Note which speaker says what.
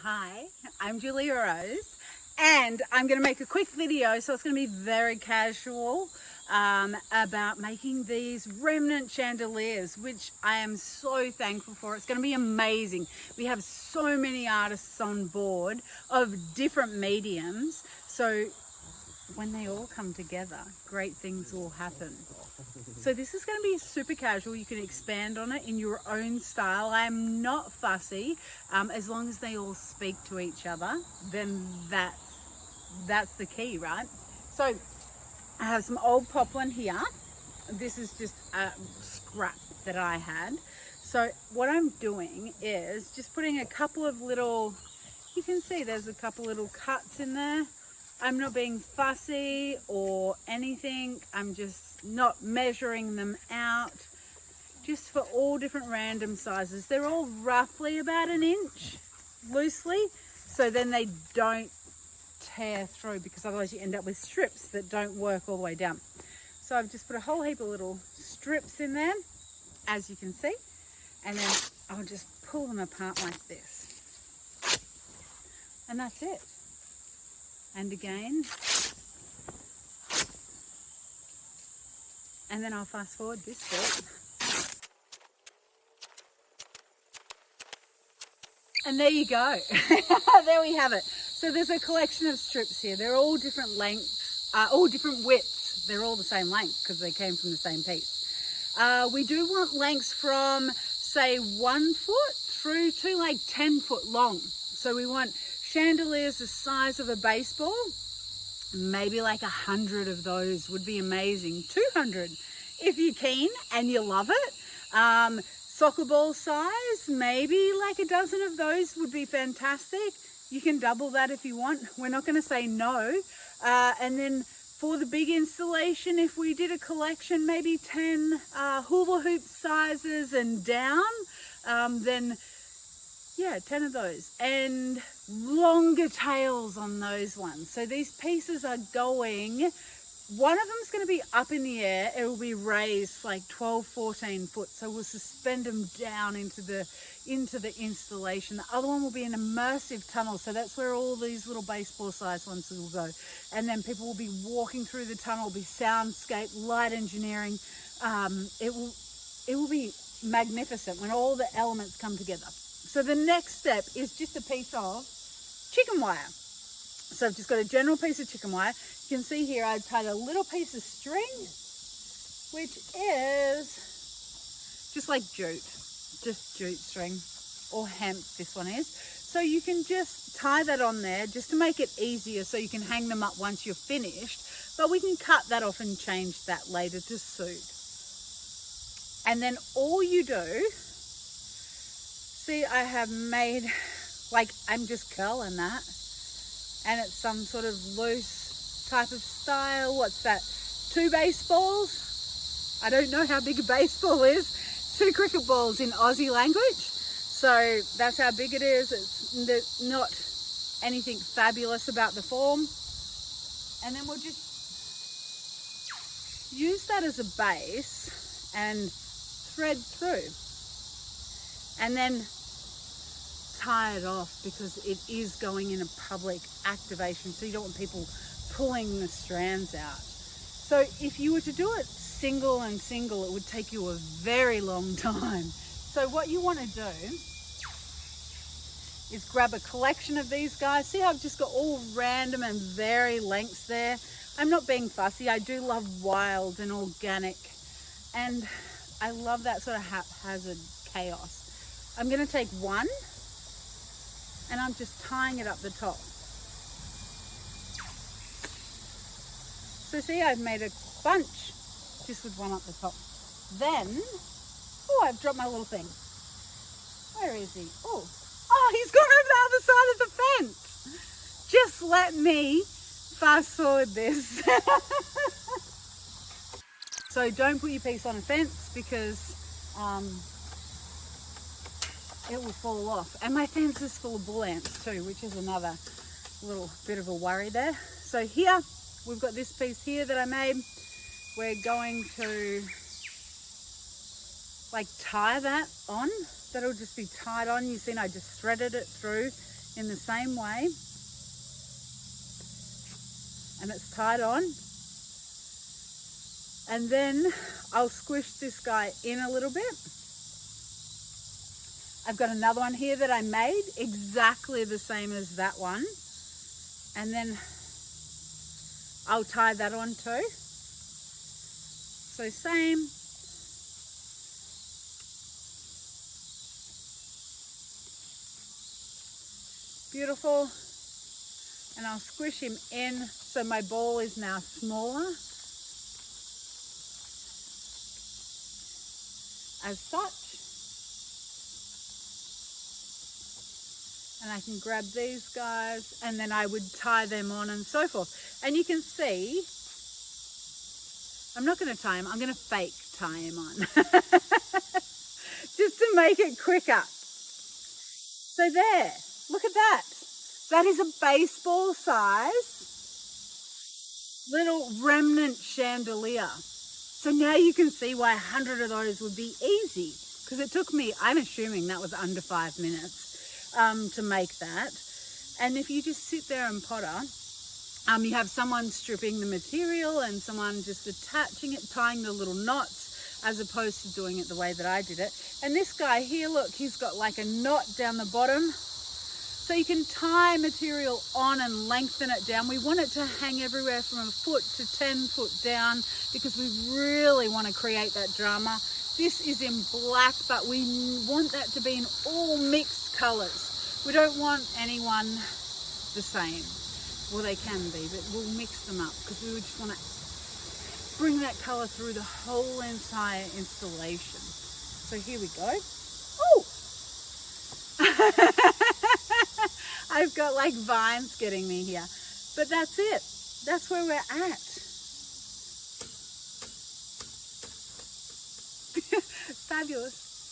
Speaker 1: Hi, I'm Julia Rose and I'm going to make a quick video, so it's going to be very casual, about making these remnant chandeliers, which I am so thankful for. It's going to be amazing. We have so many artists on board of different mediums, so when they all come together, great things will happen. So this is going to be super casual. You can expand on it in your own style. I am not fussy. As long as they all speak to each other, then that's the key, right? So I have some old poplin here. This is just a scrap that I had. So what I'm doing is just putting a couple of little, you can see there's a couple little cuts in there. I'm not being fussy or anything. I'm just not measuring them out, just for all different random sizes. They're all roughly about 1 inch, loosely, so then they don't tear through, because otherwise you end up with strips that don't work all the way down. So I've just put a whole heap of little strips in there, as you can see, and then I'll just pull them apart like this. And that's it. And again, and then I'll fast forward this bit. And there you go. There we have it. So there's a collection of strips here. They're all different lengths, all different widths. They're all the same length because they came from the same piece. We do want lengths from, say, 1 foot through to like 10 foot long. So we want chandeliers the size of a baseball. Maybe like 100 of those would be amazing. 200 if you're keen and you love it. Soccer ball size, maybe like a dozen of those would be fantastic. You can double that if you want. We're not going to say no. And then for the big installation, if we did a collection, maybe 10 hula hoop sizes and down, then yeah, 10 of those, and longer tails on those ones. So these pieces are going, one of them is going to be up in the air. It will be raised like 12, 14 foot. So we'll suspend them down into the installation. The other one will be an immersive tunnel. So that's where all these little baseball sized ones will go. And then people will be walking through the tunnel. It'll be soundscape, light engineering. It will be magnificent when all the elements come together. So the next step is just a piece of chicken wire. So I've just got a general piece of chicken wire. You can see here I've tied a little piece of string, which is just like jute string, or hemp this one is. So you can just tie that on there just to make it easier, so you can hang them up once you're finished. But we can cut that off and change that later to suit. And then all you do, see, I have made, like, I'm just curling that, and it's some sort of loose type of style. What's that? 2 baseballs? I don't know how big a baseball is. 2 cricket balls in Aussie language. So that's how big it is. It's not anything fabulous about the form. And then we'll just use that as a base and thread through. And then tie it off, because it is going in a public activation, so you don't want people pulling the strands out. So if you were to do it single and single, it would take you a very long time. So what you want to do is grab a collection of these guys. See how I've just got all random and vary lengths there? I'm not being fussy. I do love wild and organic, and I love that sort of haphazard chaos. I'm going to take one, and I'm just tying it up the top. So see, I've made a bunch just with one up the top. Then, oh, I've dropped my little thing. Where is he? Oh, he's gone over the other side of the fence. Just let me fast forward this. So don't put your piece on a fence, because it will fall off. And my fence is full of bull ants too, which is another little bit of a worry there. So here we've got this piece here that I made. We're going to like tie that on. That'll just be tied on. You've seen I just threaded it through in the same way, and it's tied on. And then I'll squish this guy in a little bit. I've got another one here that I made exactly the same as that one, and then I'll tie that on too. So same. Beautiful. And I'll squish him in so my ball is now smaller as such. And I can grab these guys and then I would tie them on and so forth. And you can see, I'm not going to tie him, I'm going to fake tie him on. Just to make it quicker. So there, look at that. That is a baseball size little remnant chandelier. So now you can see why 100 of those would be easy, because it took me, I'm assuming that was under 5 minutes to make that. And if you just sit there and potter, you have someone stripping the material and someone just attaching it, tying the little knots, as opposed to doing it the way that I did it. And this guy here, look, he's got like a knot down the bottom. So you can tie material on and lengthen it down. We want it to hang everywhere from a foot to 10 foot down because we really want to create that drama. This is in black, but we want that to be in all mixed colors. We don't want anyone the same. Well, they can be, but we'll mix them up because we just want to bring that color through the whole entire installation. So here we go. Oh! I've got like vines getting me here, but that's it. That's where we're at. Fabulous.